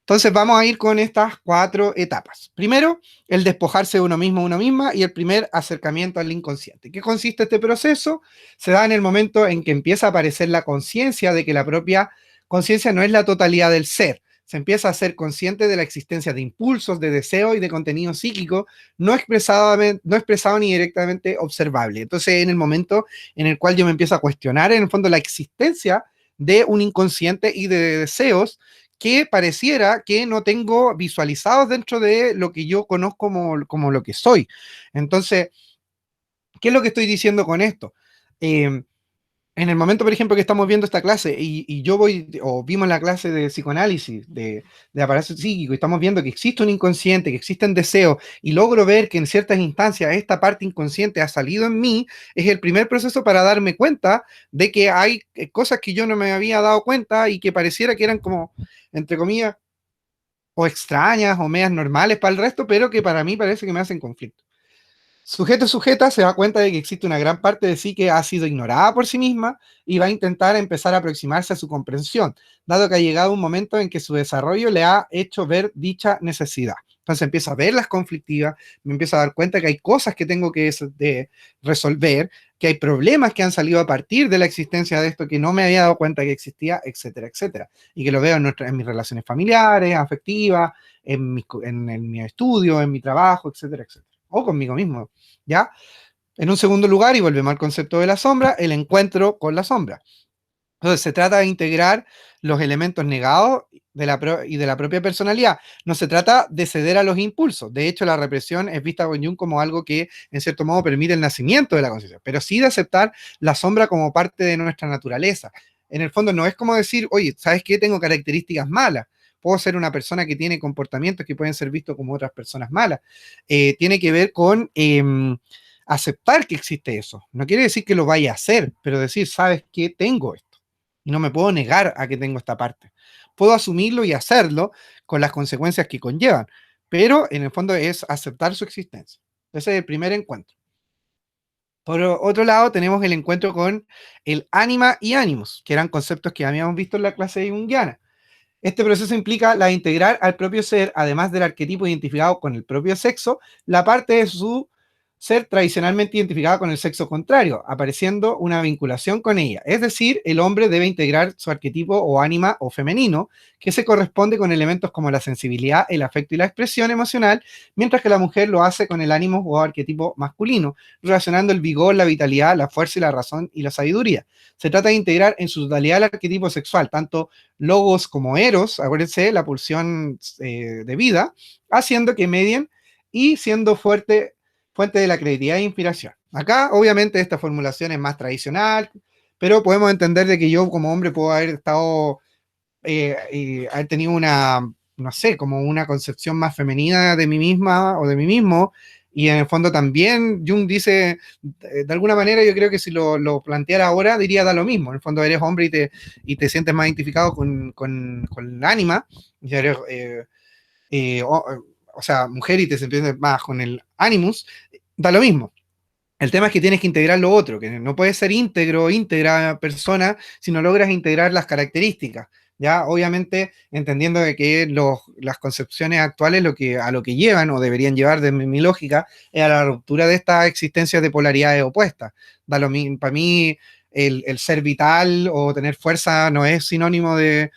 Entonces vamos a ir con estas 4 etapas. Primero, el despojarse de uno mismo, uno misma, y el primer acercamiento al inconsciente. ¿Qué consiste este proceso? Se da en el momento en que empieza a aparecer la conciencia de que la propia conciencia no es la totalidad del ser, se empieza a ser consciente de la existencia de impulsos, de deseos y de contenido psíquico no expresado ni directamente observable. Entonces, en el momento en el cual yo me empiezo a cuestionar, en el fondo, la existencia de un inconsciente y de deseos que pareciera que no tengo visualizados dentro de lo que yo conozco como lo que soy. Entonces, ¿qué es lo que estoy diciendo con esto? En el momento, por ejemplo, que estamos viendo esta clase y yo voy, o vimos la clase de psicoanálisis, de aparato psíquico, y estamos viendo que existe un inconsciente, que existen deseos, y logro ver que en ciertas instancias esta parte inconsciente ha salido en mí, es el primer proceso para darme cuenta de que hay cosas que yo no me había dado cuenta y que pareciera que eran como, entre comillas, o extrañas o medias normales para el resto, pero que para mí parece que me hacen conflicto. Sujeto sujeta se da cuenta de que existe una gran parte de sí que ha sido ignorada por sí misma y va a intentar empezar a aproximarse a su comprensión, dado que ha llegado un momento en que su desarrollo le ha hecho ver dicha necesidad. Entonces empiezo a ver las conflictivas, me empiezo a dar cuenta que hay cosas que tengo que resolver, que hay problemas que han salido a partir de la existencia de esto que no me había dado cuenta que existía, etcétera, etcétera. Y que lo veo en mis relaciones familiares, afectivas, en mi estudio, en mi trabajo, etcétera, etcétera. O conmigo mismo, ¿ya? En un segundo lugar, y volvemos al concepto de la sombra, el encuentro con la sombra. Entonces, se trata de integrar los elementos negados y de la propia personalidad. No se trata de ceder a los impulsos. De hecho, la represión es vista con Jung como algo que, en cierto modo, permite el nacimiento de la conciencia, pero sí de aceptar la sombra como parte de nuestra naturaleza. En el fondo, no es como decir, oye, ¿sabes qué? Tengo características malas. Puedo ser una persona que tiene comportamientos que pueden ser vistos como otras personas malas. Tiene que ver con aceptar que existe eso. No quiere decir que lo vaya a hacer, pero decir, ¿sabes qué? Tengo esto. Y no me puedo negar a que tengo esta parte. Puedo asumirlo y hacerlo con las consecuencias que conllevan, pero en el fondo es aceptar su existencia. Ese es el primer encuentro. Por otro lado, tenemos el encuentro con el ánima y ánimos, que eran conceptos que habíamos visto en la clase junguiana. Este proceso implica la integrar al propio ser, además del arquetipo identificado con el propio sexo, la parte de su ser tradicionalmente identificada con el sexo contrario, apareciendo una vinculación con ella. Es decir, el hombre debe integrar su arquetipo o ánima o femenino, que se corresponde con elementos como la sensibilidad, el afecto y la expresión emocional, mientras que la mujer lo hace con el ánimo o arquetipo masculino, relacionando el vigor, la vitalidad, la fuerza y la razón y la sabiduría. Se trata de integrar en su totalidad el arquetipo sexual, tanto logos como eros, acuérdense, la pulsión de vida, haciendo que medien y siendo fuente de la creatividad e inspiración. Acá, obviamente, esta formulación es más tradicional, pero podemos entender de que yo como hombre puedo haber estado, haber tenido una, no sé, como una concepción más femenina de mí misma o de mí mismo, y en el fondo también Jung dice, de alguna manera yo creo que si lo planteara ahora diría da lo mismo, en el fondo eres hombre y te sientes más identificado con el ánima, y eres, o sea, mujer y te sientes más con el animus, da lo mismo. El tema es que tienes que integrar lo otro, que no puedes ser íntegro, íntegra persona si no logras integrar las características. Ya, obviamente, entendiendo de que las concepciones actuales a lo que llevan o deberían llevar desde mi lógica es a la ruptura de estas existencias de polaridades opuestas. Para mí, el ser vital o tener fuerza no es sinónimo de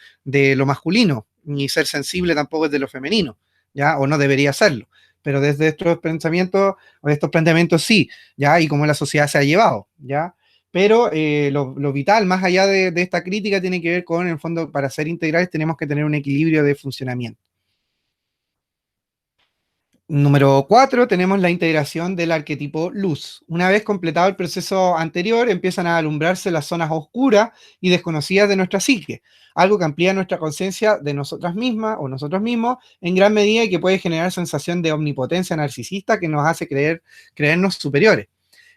lo masculino, ni ser sensible tampoco es de lo femenino, ¿ya? O no debería serlo. Pero desde estos pensamientos o estos planteamientos sí, ¿ya? Y cómo la sociedad se ha llevado, ¿ya? Pero lo vital, más allá de esta crítica, tiene que ver con, en el fondo, para ser integrales tenemos que tener un equilibrio de funcionamiento. Número 4, tenemos la integración del arquetipo luz. Una vez completado el proceso anterior, empiezan a alumbrarse las zonas oscuras y desconocidas de nuestra psique, algo que amplía nuestra conciencia de nosotras mismas o nosotros mismos en gran medida y que puede generar sensación de omnipotencia narcisista que nos hace creernos superiores.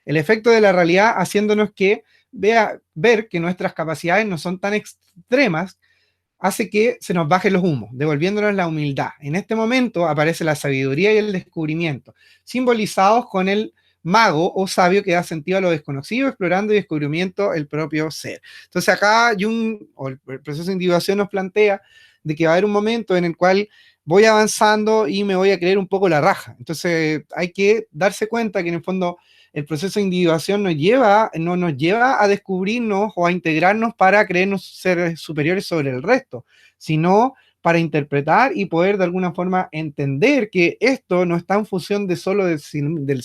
El efecto de la realidad haciéndonos que ver que nuestras capacidades no son tan extremas hace que se nos bajen los humos, devolviéndonos la humildad. En este momento aparece la sabiduría y el descubrimiento, simbolizados con el mago o sabio que da sentido a lo desconocido, explorando y descubrimiento el propio ser. Entonces acá Jung, o el proceso de individuación nos plantea de que va a haber un momento en el cual voy avanzando y me voy a creer un poco la raja. Entonces hay que darse cuenta que en el fondo el proceso de individuación no nos lleva a descubrirnos o a integrarnos para creernos ser superiores sobre el resto, sino para interpretar y poder de alguna forma entender que esto no está en función de solo del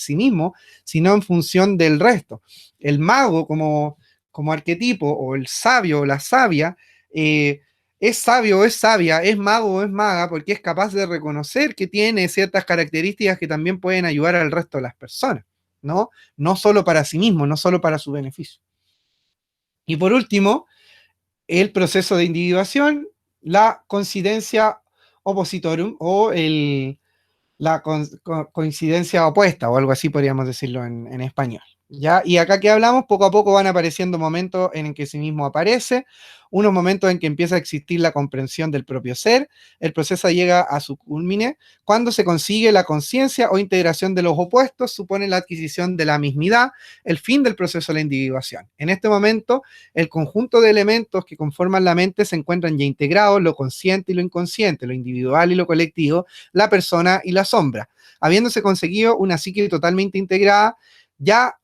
sí mismo, sino en función del resto. El mago como arquetipo, o el sabio o la sabia, es sabio o es sabia, es mago o es maga, porque es capaz de reconocer que tiene ciertas características que también pueden ayudar al resto de las personas, ¿no? No solo para sí mismo, no solo para su beneficio. Y por último, el proceso de individuación, la coincidencia oppositorum o la coincidencia opuesta, o algo así podríamos decirlo en español. ¿Ya? Y acá que hablamos, poco a poco van apareciendo momentos en que sí mismo aparece, unos momentos en que empieza a existir la comprensión del propio ser, el proceso llega a su culmine, cuando se consigue la conciencia o integración de los opuestos, supone la adquisición de la mismidad, el fin del proceso de la individuación. En este momento, el conjunto de elementos que conforman la mente se encuentran ya integrados, lo consciente y lo inconsciente, lo individual y lo colectivo, la persona y la sombra. Habiéndose conseguido una psique totalmente integrada, ya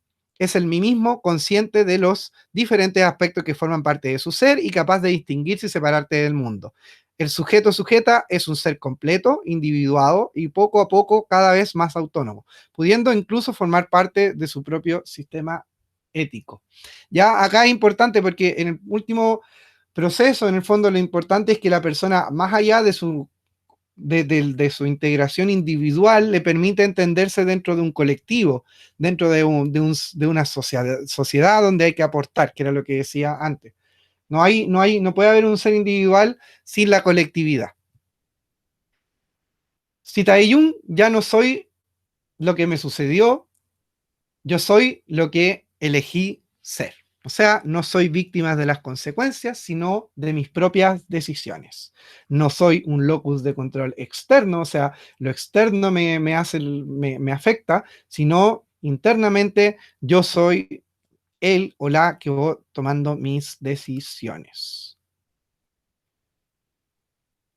es el mí mismo consciente de los diferentes aspectos que forman parte de su ser y capaz de distinguirse y separarte del mundo. El sujeto sujeta es un ser completo, individuado y poco a poco cada vez más autónomo, pudiendo incluso formar parte de su propio sistema ético. Ya acá es importante porque en el último proceso, en el fondo, lo importante es que la persona, más allá de su integración individual, le permite entenderse dentro de un colectivo, dentro de una sociedad donde hay que aportar, que era lo que decía antes. No puede haber un ser individual sin la colectividad. Cita de Jung, ya no soy lo que me sucedió, yo soy lo que elegí ser. O sea, no soy víctima de las consecuencias, sino de mis propias decisiones. No soy un locus de control externo, o sea, lo externo me afecta, sino internamente yo soy él o la que voy tomando mis decisiones.